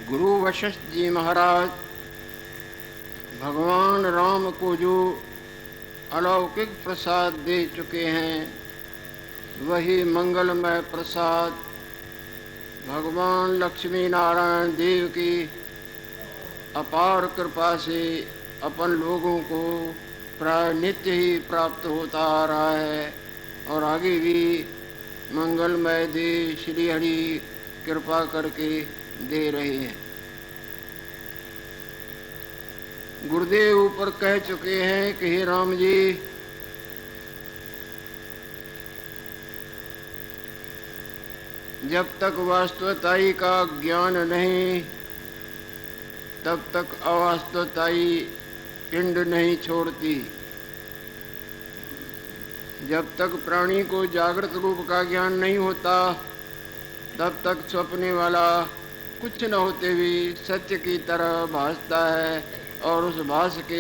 गुरु वशिष्ठ जी महाराज भगवान राम को जो अलौकिक प्रसाद दे चुके हैं, वही मंगलमय प्रसाद भगवान लक्ष्मी नारायण देव की अपार कृपा से अपन लोगों को प्राय नित्य ही प्राप्त होता आ रहा है और आगे भी मंगलमय दे श्री हरि कृपा करके दे रहे हैं। गुरुदेव ऊपर कह चुके हैं कि हे राम जी, जब तक वास्तवताई का ज्ञान नहीं, तब तक अवास्तवताई पिंड नहीं छोड़ती। जब तक प्राणी को जागृत रूप का ज्ञान नहीं होता, तब तक स्वप्ने वाला कुछ न होते भी सत्य की तरह भासता है और उस भास के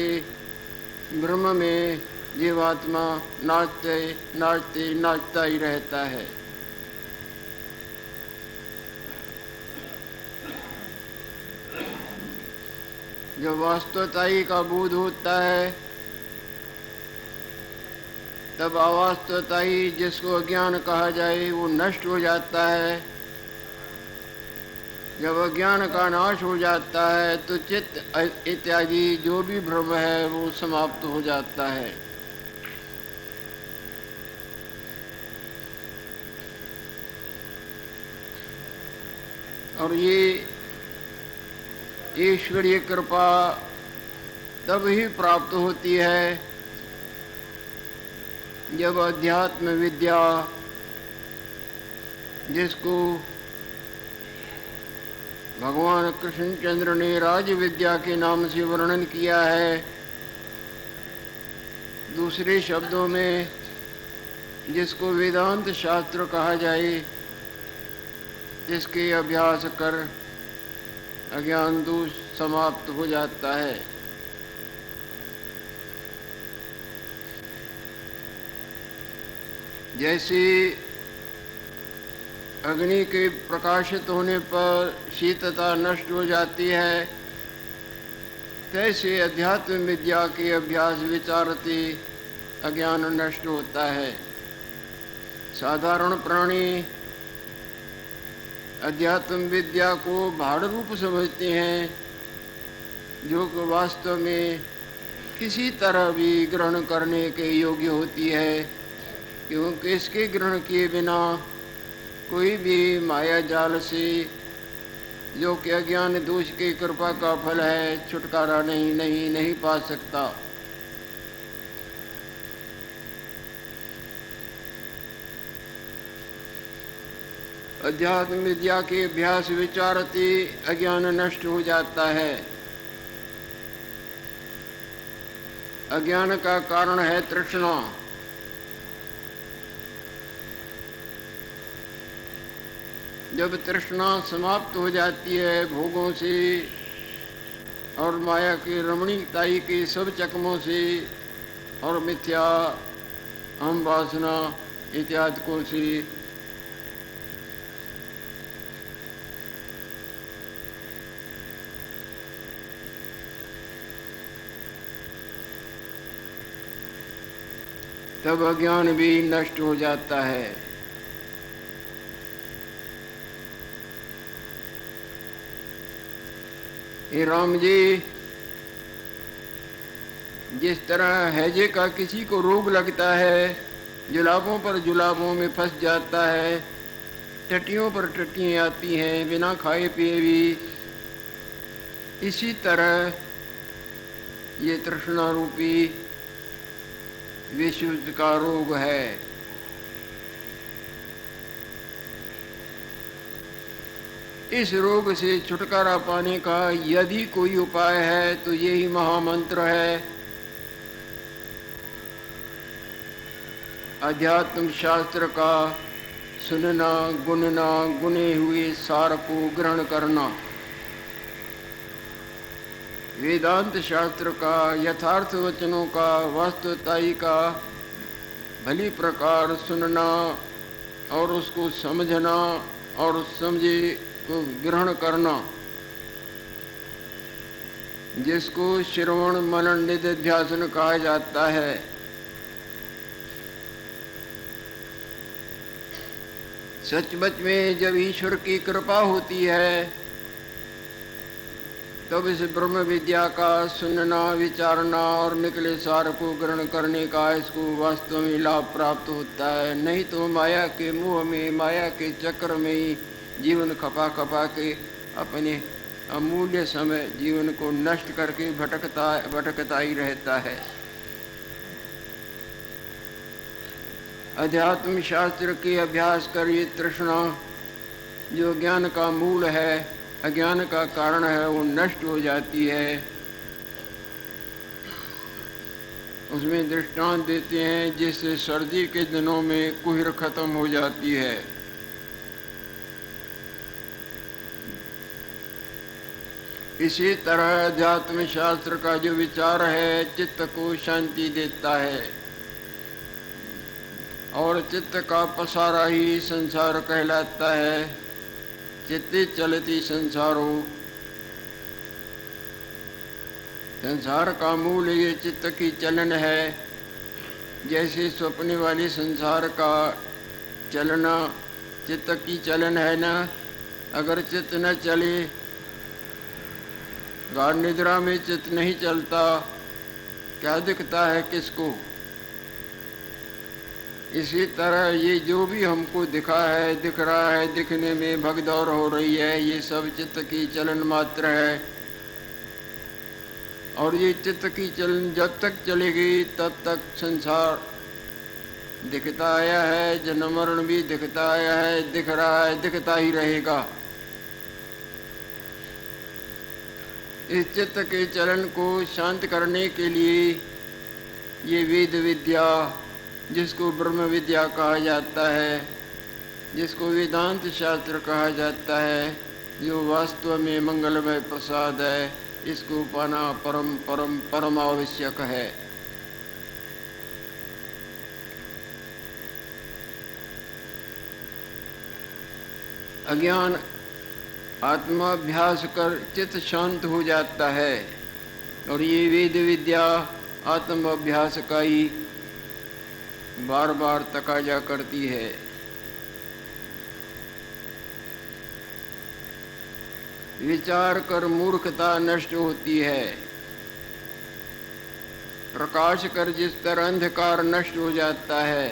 ब्रह्म में जीवात्मा नाचते नाचते नाचता ही रहता है। जब वास्तवताई का बोध होता है, तब अवास्तवताई जिसको अज्ञान कहा जाए वो नष्ट हो जाता है। जब अज्ञान का नाश हो जाता है तो चित्त इत्यादि जो भी भ्रम है वो समाप्त हो जाता है। और ये ईश्वरीय कृपा तब ही प्राप्त होती है जब अध्यात्म विद्या, जिसको भगवान कृष्णचंद्र ने राज विद्या के नाम से वर्णन किया है, दूसरे शब्दों में जिसको वेदांत शास्त्र कहा जाए, जिसके अभ्यास कर अज्ञान दोष समाप्त हो जाता है। जैसे अग्नि के प्रकाशित होने पर शीतलता नष्ट हो जाती है, तैसे अध्यात्म विद्या के अभ्यास विचारते अज्ञान नष्ट होता है। साधारण प्राणी अध्यात्म विद्या को भाड़ रूप समझते हैं, जो कि वास्तव में किसी तरह भी ग्रहण करने के योग्य होती है, क्योंकि इसके ग्रहण किए बिना कोई भी माया जाल से, जो कि अज्ञान दोष की कृपा का फल है, छुटकारा नहीं पा सकता। अध्यात्म विद्या के अभ्यास विचारते अज्ञान नष्ट हो जाता है। अज्ञान का कारण है तृष्णा। जब तृष्णा समाप्त हो जाती है भोगों से और माया की रमणीकताई के सब चकमों से और मिथ्या हम वासना इत्यादि को से, तब अज्ञान भी नष्ट हो जाता है। हे राम जी, जिस तरह हैजे का किसी को रोग लगता है, जुलाबों पर जुलाबों में फंस जाता है, टट्टियों पर टट्टियाँ आती हैं बिना खाए पिए भी, इसी तरह ये तृष्णा रूपी विश्व का रोग है। इस रोग से छुटकारा पाने का यदि कोई उपाय है तो यही महामंत्र है। अध्यात्म शास्त्र का सुनना, गुनना, गुने हुए सार को ग्रहण करना, वेदांत शास्त्र का यथार्थ वचनों का वास्तवताई का भली प्रकार सुनना और उसको समझना और समझे को ग्रहण करना, जिसको श्रवण मनन निधिध्यासन कहा जाता है। सचमुच में जब ईश्वर की कृपा होती है तब इस ब्रह्म विद्या का सुनना, विचारना और निकले सार को ग्रहण करने का इसको वास्तव में लाभ प्राप्त होता है। नहीं तो माया के मुंह में, माया के चक्र में ही जीवन खपा खपा के अपने अमूल्य समय जीवन को नष्ट करके भटकता ही रहता है। अध्यात्म शास्त्र के अभ्यास कर ये तृष्णा जो ज्ञान का मूल है, अज्ञान का कारण है, वो नष्ट हो जाती है। उसमें दृष्टांत देते हैं जिससे सर्दी के दिनों में कुहर खत्म हो जाती है। इसी तरह अध्यात्म शास्त्र का जो विचार है चित्त को शांति देता है और चित्त का पसारा ही संसार कहलाता है। चित्ते चलती संसारो, संसार का मूल ये चित्त की चलन है। जैसे स्वप्न वाले संसार का चलना चित्त की चलन है ना। अगर चित्त न चले, गाढ़ निद्रा में चित्त नहीं चलता, क्या दिखता है किसको? इसी तरह ये जो भी हमको दिख रहा है, दिखने में भगदौड़ हो रही है, ये सब चित्त की चलन मात्र है। और ये चित्त की चलन जब तक चलेगी तब तक संसार दिखता आया है, जन्म मरण भी दिखता आया है, दिख रहा है, दिखता ही रहेगा। इस चित्त के चलन को शांत करने के लिए ये वेद विद्या, जिसको ब्रह्म विद्या कहा जाता है, जिसको वेदांत शास्त्र कहा जाता है, जो वास्तव में मंगलमय प्रसाद है, इसको पाना परम परम परम आवश्यक है। अज्ञान आत्माभ्यास कर चित्त शांत हो जाता है और ये वेद विद्या आत्माभ्यास का ही बार बार तकाजा करती है। विचार कर मूर्खता नष्ट होती है। प्रकाश कर जिस तरह अंधकार नष्ट हो जाता है,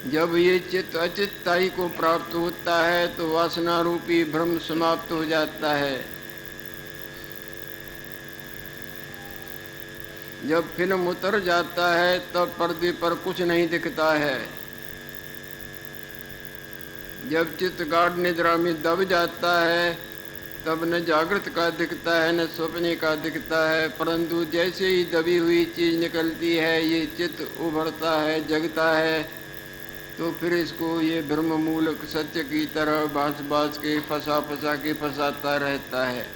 जब ये चित्त अचित्ताई को प्राप्त होता है तो वासना रूपी भ्रम समाप्त हो जाता है। जब फिल्म उतर जाता है तब पर्दे पर कुछ नहीं दिखता है। जब चित्त गाढ़ निद्रा में दब जाता है तब न जागृत का दिखता है न स्वप्ने का दिखता है, परंतु जैसे ही दबी हुई चीज निकलती है, ये चित्त उभरता है, जगता है, तो फिर इसको ये ब्रह्म मूलक सत्य की तरह बांस बांस के फंसा के फंसाता रहता है।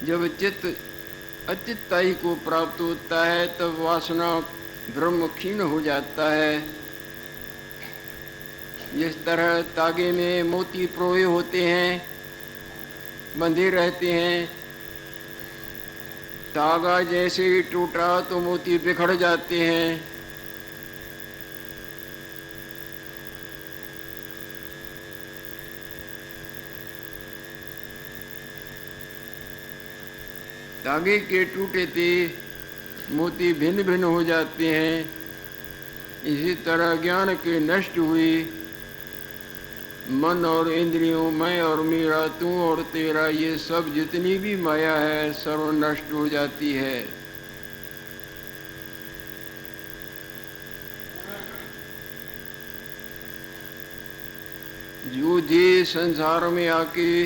जब चित्त अचित्ताई को प्राप्त होता है तब वासना ब्रह्म क्षीण हो जाता है। जिस तरह तागे में मोती प्रोए होते हैं, बंधे रहते हैं, धागा जैसे ही टूटा तो मोती बिखर जाते हैं। धागे के टूटे थे मोती भिन्न भिन्न हो जाते हैं। इसी तरह ज्ञान के नष्ट हुई मन और इंद्रियों, मैं और मेरा, तू और तेरा, ये सब जितनी भी माया है सर्व नष्ट हो जाती है। जो भी संसार में आके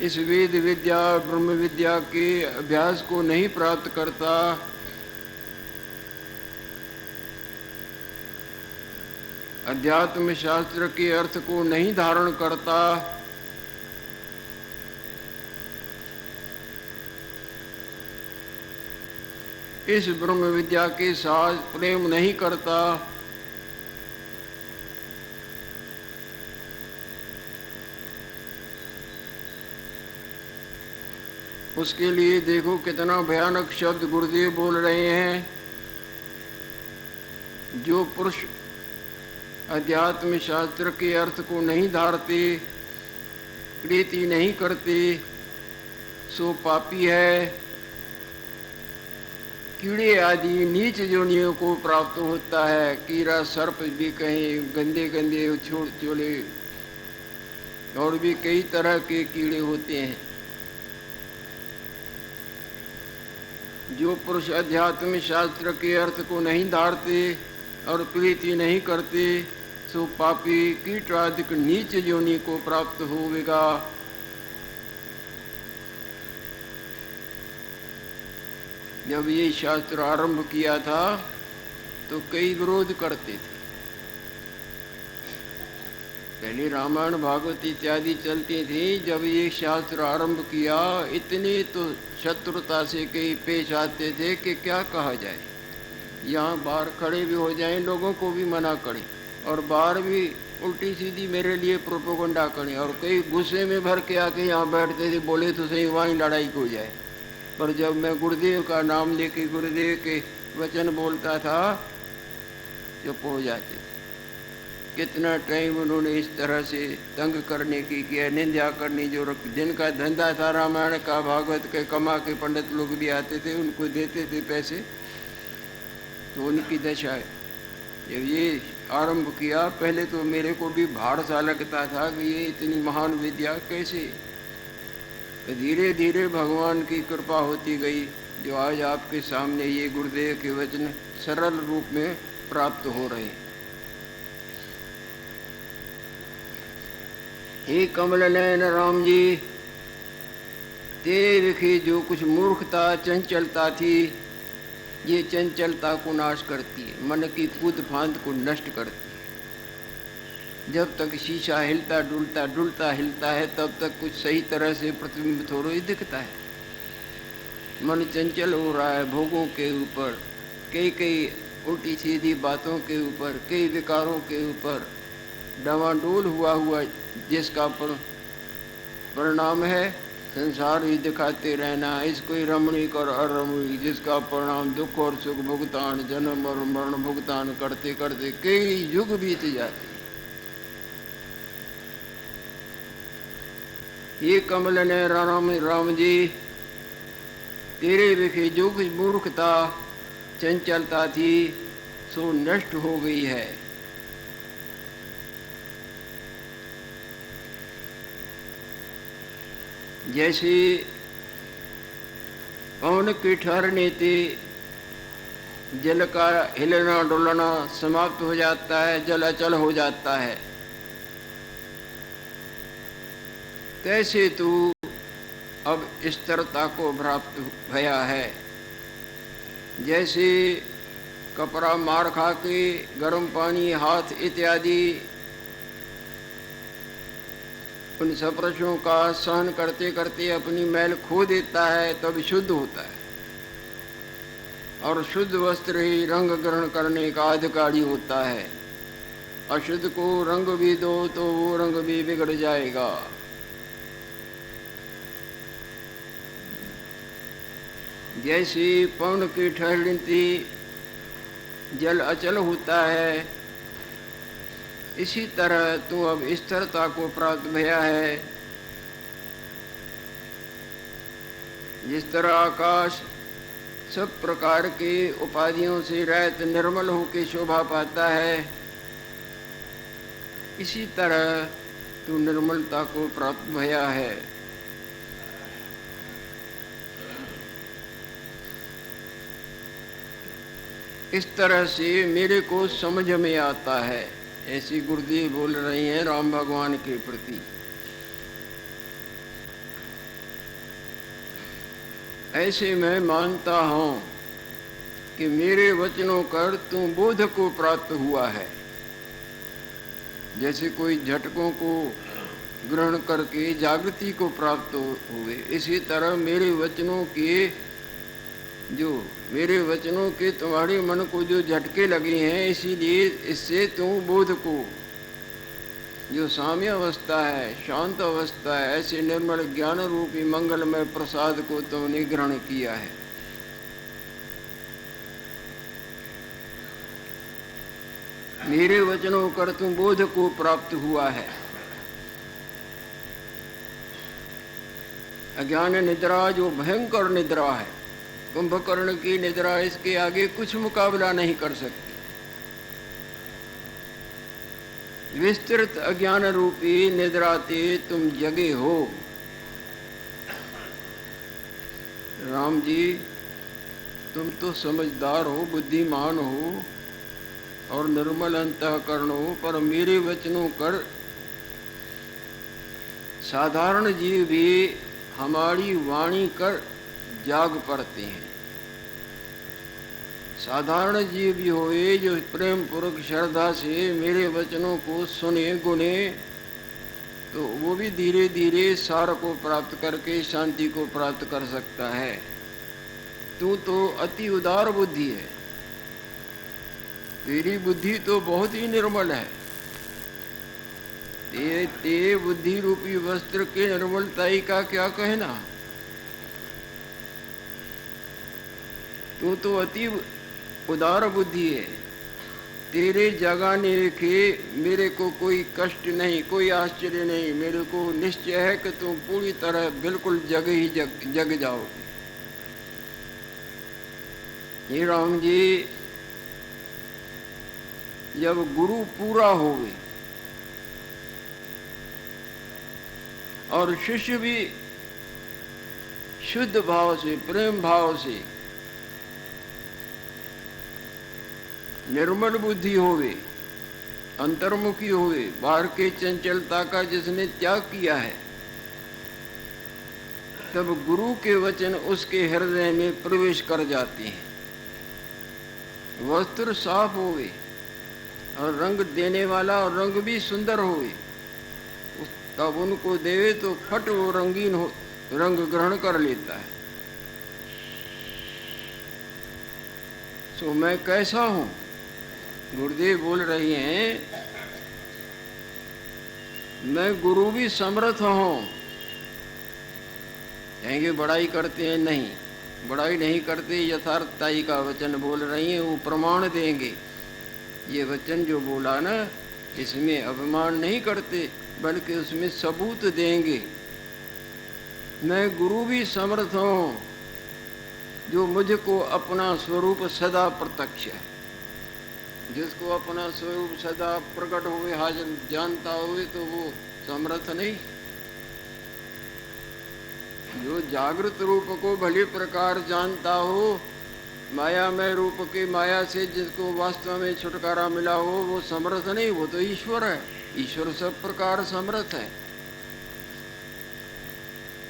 इस वेद विद्या ब्रह्म विद्या के अभ्यास को नहीं प्राप्त करता, अध्यात्म शास्त्र के अर्थ को नहीं धारण करता, इस ब्रह्म विद्या के साथ प्रेम नहीं करता, उसके लिए देखो कितना भयानक शब्द गुरुदेव बोल रहे हैं। जो पुरुष अध्यात्म शास्त्र के अर्थ को नहीं धारते, प्रीति नहीं करते, सो पापी है, कीड़े आदि नीच योनियों को प्राप्त होता है। कीड़ा सर्प भी कहीं, गंदे गंदे छोड़ चोले और भी कई तरह के कीड़े होते हैं। जो पुरुष अध्यात्म शास्त्र के अर्थ को नहीं धारते और प्रीति नहीं करते, सो पापी कीटादिक नीच योनि को प्राप्त होवेगा। जब ये शास्त्र आरंभ किया था तो कई विरोध करते थे। पहले रामायण भागवत इत्यादि चलते थे। जब ये शास्त्र आरंभ किया, इतने तो शत्रुता से कई पेश आते थे कि क्या कहा जाए। यहाँ बाहर खड़े भी हो जाएं, लोगों को भी मना करें, और बाहर भी उल्टी सीधी मेरे लिए प्रोपोगंडा करें। और कई गुस्से में भर के आके यहाँ बैठते थे, बोले तो सही वहीं लड़ाई हो जाए। पर जब मैं गुरुदेव का नाम लेके गुरुदेव के वचन बोलता था, चुप हो जाते थे। कितना टाइम उन्होंने इस तरह से तंग करने की किया, निंदा करनी। जो जिनका धंधा था रामायण का भागवत के कमा के पंडित लोग भी आते थे, उनको देते थे पैसे, तो उनकी दशा है। जब ये आरंभ किया, पहले तो मेरे को भी भाड़ सा लगता था कि ये इतनी महान विद्या कैसे। तो धीरे धीरे भगवान की कृपा होती गई, जो आज आपके सामने ये गुरुदेव के वचन सरल रूप में प्राप्त हो रहे हैं। हे कमल नयन राम जी, तेरे विखे जो कुछ मूर्खता चंचलता थी, ये चंचलता को नाश करती है, मन की कूद फांद को नष्ट करती है। जब तक शीशा हिलता डुलता डुलता हिलता है, तब तक कुछ सही तरह से प्रतिबिंब थोड़ा ही दिखता है। मन चंचल हो रहा है भोगों के ऊपर, कई कई उल्टी सीधी बातों के ऊपर, कई विकारों के ऊपर डावाडोल हुआ जिसका परिणाम है संसार ही दिखाते रहना। इसको ही रमणीक और अरमणीक, जिसका परिणाम दुख और सुख भुगतान, जन्म और मरण भुगतान करते करते कई युग बीत जाते। ये कमल ने राम जी, तेरे विखे जो कुछ मूर्खता चंचलता थी, सो नष्ट हो गई है। जैसे पवन के ठहरने से जल का हिलना डुलना समाप्त हो जाता है, जल अचल हो जाता है, तैसे तू अब स्थिरता को प्राप्त भया है। जैसे कपड़ा मार खा के गर्म पानी हाथ इत्यादि उन स्पर्शों का सहन करते करते अपनी मैल खो देता है, तब शुद्ध होता है। और शुद्ध वस्त्र ही रंग ग्रहण करने का अधिकारी होता है। अशुद्ध को रंग भी दो तो वो रंग भी बिगड़ जाएगा। जैसे पवन की ठहरती जल अचल होता है, इसी तरह तू अब स्थिरता को प्राप्त भया है। जिस तरह आकाश सब प्रकार के उपाधियों से रहित निर्मल होकर शोभा पाता है, इसी तरह तू निर्मलता को प्राप्त भया है। इस तरह से मेरे को समझ में आता है। ऐसी गुरुदेव बोल रही हैं राम भगवान के प्रति। ऐसे मैं मानता हूँ कि मेरे वचनों कर तू बोध को प्राप्त हुआ है। जैसे कोई झटकों को ग्रहण करके जागृति को प्राप्त हुए, इसी तरह मेरे वचनों के तुम्हारे मन को जो झटके लगे हैं, इसीलिए इससे तुम बोध को, जो साम्य अवस्था है, शांत अवस्था है, ऐसे निर्मल ज्ञान रूपी मंगलमय प्रसाद को तुमने ग्रहण किया है। मेरे वचनों कर तुम बोध को प्राप्त हुआ है। अज्ञान निद्रा जो भयंकर निद्रा है, कुंभकर्ण की निद्रा, इसके आगे कुछ मुकाबला नहीं कर सकती। विस्तृत अज्ञान रूपी निद्राते तुम जगे हो। राम जी, तुम तो समझदार हो, बुद्धिमान हो और निर्मल अंतःकरण हो, पर मेरे वचनों कर साधारण जीव भी हमारी वाणी कर जाग पड़ते हैं। साधारण जीव भी होए जो प्रेम पूर्वक श्रद्धा से मेरे वचनों को सुने गुने, तो वो भी धीरे धीरे सार को प्राप्त करके शांति को प्राप्त कर सकता है। तू तो अति उदार बुद्धि है, तेरी बुद्धि तो बहुत ही निर्मल है। ते बुद्धि रूपी वस्त्र के निर्मलताई का क्या कहना। तू तो अति उदार बुद्धि है, तेरे जगाने के मेरे को कोई कष्ट नहीं, कोई आश्चर्य नहीं। मेरे को निश्चय है कि तुम पूरी तरह बिल्कुल जग जाओगे। हे राम जी, जब गुरु पूरा होवे और शिष्य भी शुद्ध भाव से, प्रेम भाव से, निर्मल बुद्धि होवे, अंतर्मुखी होवे, बाहर के चंचलता का जिसने त्याग किया है, तब गुरु के वचन उसके हृदय में प्रवेश कर जाते हैं। वस्त्र साफ होवे और रंग देने वाला और रंग भी सुंदर होवे, तब उनको देवे तो फट वो रंगीन हो, रंग ग्रहण कर लेता है। सो मैं कैसा हूं? गुरुदेव बोल रही हैं, मैं गुरु भी समर्थ हूं। कहेंगे बड़ाई करते हैं, नहीं, बड़ाई नहीं करते, यथार्थताई का वचन बोल रही हैं। वो प्रमाण देंगे, ये वचन जो बोला ना, इसमें अभिमान नहीं करते, बल्कि उसमें सबूत देंगे। मैं गुरु भी समर्थ हूं, जो मुझको अपना स्वरूप सदा प्रत्यक्ष है। जिसको अपना स्वरूप सदा प्रकट हुए, हाजिर जानता हुए, तो वो समर्थ नहीं। जो जागृत रूप को भली प्रकार जानता हो, मायामय रूप के माया से जिसको वास्तव में छुटकारा मिला हो, वो समर्थ नहीं, वो तो ईश्वर है। ईश्वर सब प्रकार समर्थ है।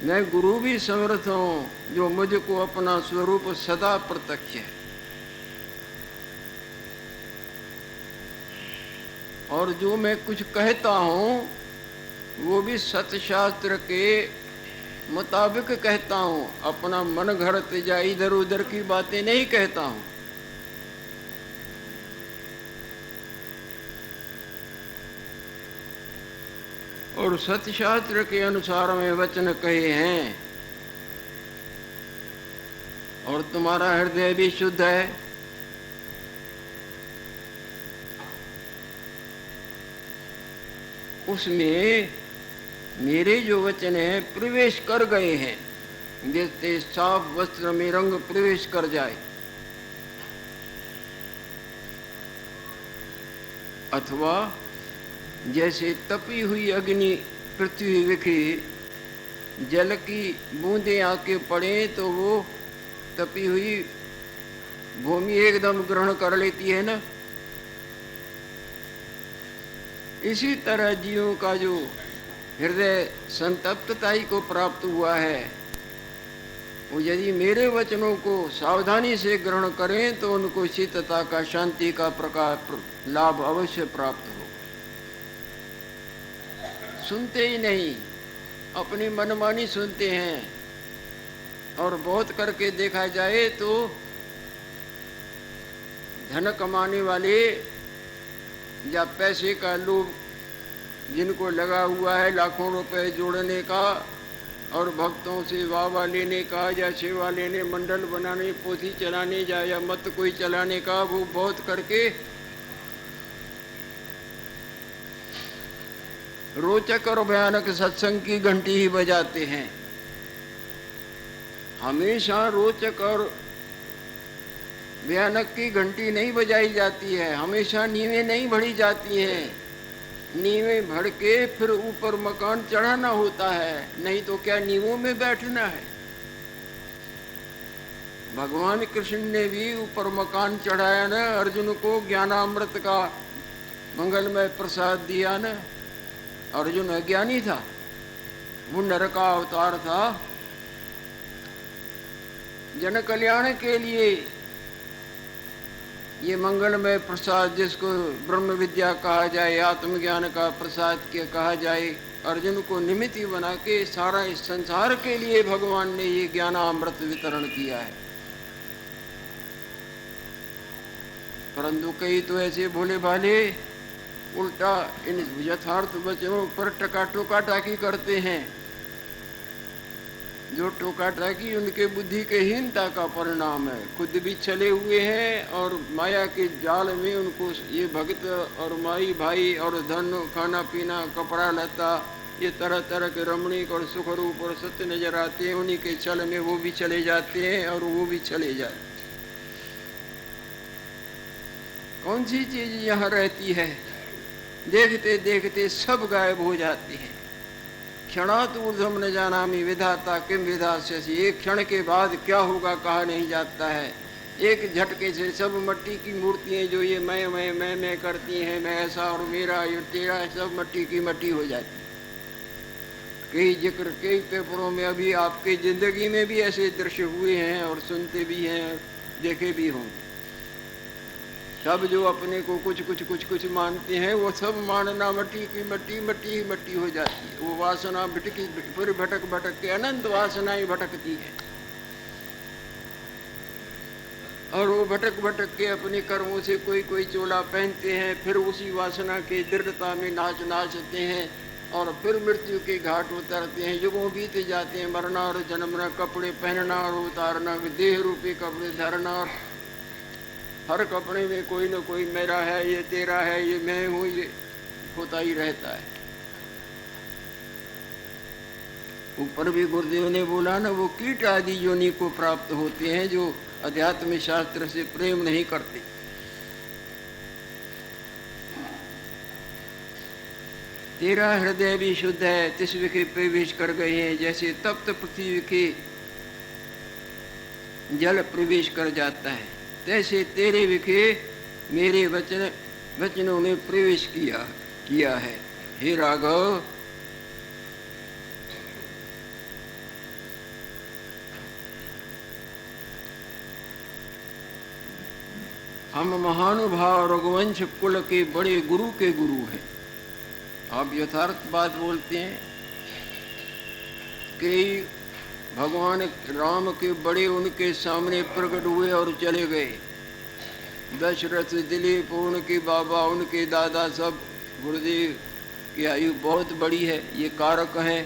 मैं गुरु भी समर्थ हूं, जो मुझको अपना स्वरूप सदा प्रत्यक्ष है। और जो मैं कुछ कहता हूं वो भी सत्यशास्त्र के मुताबिक कहता हूं। अपना मन घड़त जा इधर उधर की बातें नहीं कहता हूं। और सत्यशास्त्र के अनुसार में वचन कहे हैं। और तुम्हारा हृदय भी शुद्ध है। उसमें मेरे जो वचन है प्रवेश कर गए हैं, जैसे साफ वस्त्र में रंग प्रवेश कर जाए, अथवा जैसे तपी हुई अग्नि पृथ्वी विखे जल की बूंदें आके पड़े तो वो तपी हुई भूमि एकदम ग्रहण कर लेती है ना। इसी तरह जीवों का जो हृदय संतप्तताई को प्राप्त हुआ है, वो यदि मेरे वचनों को सावधानी से ग्रहण करें तो उनको शीतता का, शांति का प्रकार लाभ अवश्य प्राप्त हो। सुनते ही नहीं, अपनी मनमानी सुनते हैं। और बहुत करके देखा जाए तो धन कमाने वाले या पैसे का लोभ जिनको लगा हुआ है लाखों रुपए जोड़ने का और भक्तों से वाह लेने का या सेवा लेने, मंडल बनाने, पोथी चलाने या मत कोई चलाने का, वो बहुत करके रोचक और भयानक सत्संग की घंटी ही बजाते हैं। हमेशा रोचक और भयानक की घंटी नहीं बजाई जाती है, हमेशा नींवें नहीं भरी जाती हैं। नींवें भर के फिर ऊपर मकान चढ़ाना होता है, नहीं तो क्या नींवों में बैठना है। भगवान कृष्ण ने भी ऊपर मकान चढ़ाया न, अर्जुन को ज्ञानामृत का मंगलमय प्रसाद दिया न। अर्जुन अज्ञानी था, वो नर का अवतार था। जन कल्याण के लिए ये मंगलमय प्रसाद, जिसको ब्रह्म विद्या कहा जाए, आत्मज्ञान का प्रसाद के कहा जाए, अर्जुन को निमित्त ही बना के सारा इस संसार के लिए भगवान ने ये ज्ञानामृत वितरण किया है। परंतु कई तो ऐसे भोले भाले उल्टा इन यथार्थ वचनों पर टका टोका टाकी करते हैं। जो टोका टाकी उनके बुद्धि के हीनता का परिणाम है। खुद भी चले हुए हैं और माया के जाल में उनको ये भक्त और माई भाई और धन, खाना पीना, कपड़ा लता, ये तरह तरह के रमणीक और सुख रूप और सत्य नजर आते हैं। उन्हीं के छल में वो भी चले जाते हैं और वो भी चले जाते हैं। कौन सी चीज यहाँ रहती है? देखते देखते सब गायब हो जाती है। क्षणात ऊर्ध्वम न जानामि विधाता किम विधास्यसि। एक क्षण के बाद क्या होगा कहा नहीं जाता है। एक झटके से सब मट्टी की मूर्तियां जो ये मैं करती हैं, मैं ऐसा और मेरा ये तेरा, सब मट्टी की मट्टी हो जाती। कई जिक्र कई पेपरों में अभी आपके जिंदगी में भी ऐसे दृश्य हुए हैं और सुनते भी हैं, देखे भी होंगे। सब जो अपने को कुछ मानते हैं, वो सब मानना मट्टी की मट्टी, मट्टी ही मट्टी हो जाती है। वो वासना भटकी, फिर भटक भटक के अनंत वासनाएं भटकती है और वो भटक भटक के अपने कर्मों से कोई चोला पहनते हैं, फिर उसी वासना के दृढ़ता में नाचते हैं और फिर मृत्यु के घाट उतरते हैं। युगों बीते जाते हैं, मरना और जन्मना, कपड़े पहनना और उतारना, देह रूपी कपड़े धरना, और हर कपड़े में कोई न कोई मेरा है, ये तेरा है, ये मैं हूँ, ये होता ही रहता है। ऊपर भी गुरुदेव ने बोला ना, वो कीट आदि योनि को प्राप्त होते हैं जो अध्यात्म शास्त्र से प्रेम नहीं करते। तेरा हृदय भी शुद्ध है, तिस विखे प्रवेश कर गए हैं, जैसे तप्त पृथ्वी के जल प्रवेश कर जाता है, तैसे तेरे विखे मेरे वचनों में प्रवेश किया है। हे राघव, हम महानुभाव रघुवंश कुल के बड़े गुरु के गुरु हैं। आप यथार्थ बात बोलते हैं कि भगवान राम के बड़े उनके सामने प्रकट हुए और चले गए। दशरथ, दिलीप, उनके बाबा, उनके दादा, सब गुरुदेव की आयु बहुत बड़ी है, ये कारक हैं,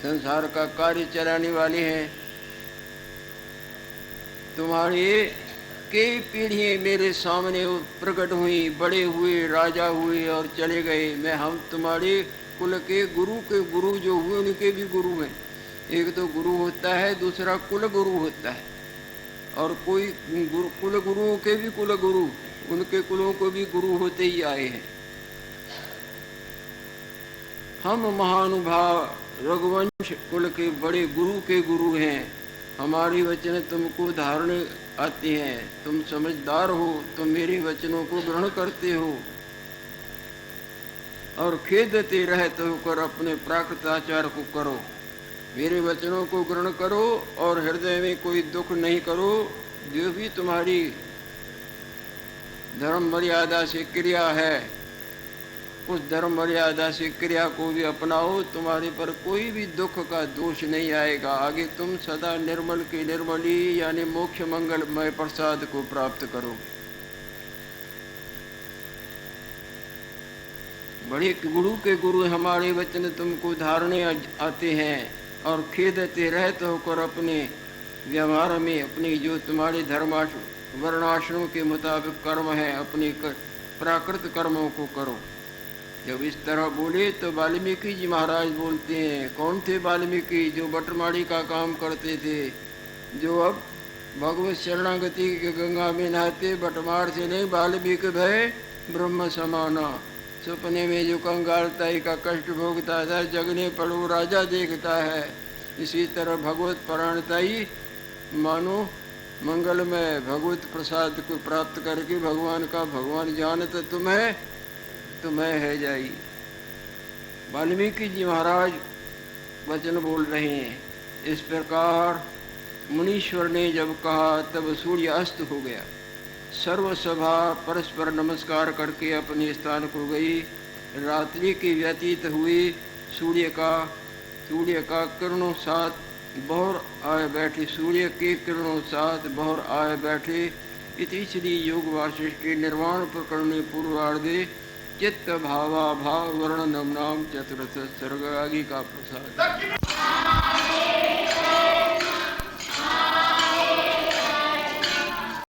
संसार का कार्य चलाने वाले हैं। तुम्हारे कई पीढ़ियाँ मेरे सामने प्रकट हुई, बड़े हुए, राजा हुए और चले गए। हम तुम्हारे कुल के गुरु जो हुए उनके भी गुरु हैं। एक तो गुरु होता है, दूसरा कुल गुरु होता है, और कोई कुल गुरुओं के भी कुल गुरु, उनके कुलों को भी गुरु होते ही आए हैं। हम महानुभाव रघुवंश कुल के बड़े गुरु के गुरु हैं। हमारी वचन तुमको धारण आते हैं, तुम समझदार हो, तुम मेरे वचनों को ग्रहण करते हो और खेदते रहते होकर अपने प्राकृत आचार को करो। मेरे वचनों को ग्रहण करो और हृदय में कोई दुख नहीं करो। जो भी तुम्हारी धर्म मर्यादा से क्रिया है उस धर्म मर्यादा से क्रिया को भी अपनाओ, तुम्हारे पर कोई भी दुख का दोष नहीं आएगा। आगे तुम सदा निर्मल की निर्मली यानी मोक्ष मंगलमय प्रसाद को प्राप्त करोगे। बड़े गुरु के गुरु हमारे वचन तुमको धारणे आते हैं और खेदते रहते होकर अपने व्यवहार में अपनी जो तुम्हारे वर्णाश्रम के मुताबिक कर्म है अपनी प्राकृत कर्मों को करो। जब इस तरह बोले तो वाल्मीकि जी महाराज बोलते हैं, कौन थे वाल्मीकि? जो बटमाड़ी का काम करते थे, जो अब भगवत शरणागति के गंगा में नहाते, बटमार से नहीं, वाल्मीकि भय ब्रह्म समाना। सपने में जो कंगालताई का कष्ट भोगता था, जगने पड़ो राजा देखता है। इसी तरह भगवत परायणताई मानो मंगलमय भगवत प्रसाद को प्राप्त करके भगवान का भगवान जानत तुम्हें है जाई। वाल्मीकि जी महाराज वचन बोल रहे हैं। इस प्रकार मुनीश्वर ने जब कहा तब सूर्य अस्त हो गया। सर्वसभा परस्पर नमस्कार करके अपने स्थान को गई। रात्रि की व्यतीत हुई। सूर्य का किरणों साथ बहुर आए बैठे। सूर्य के किरणों साथ बहुर आए बैठे। इति श्री योग वासिष्ठे निर्वाण प्रकरणे पूर्वार्धे चित्त भावा भाव वर्णनम नाम चतुर्थ सर्ग आगे का प्रसाद।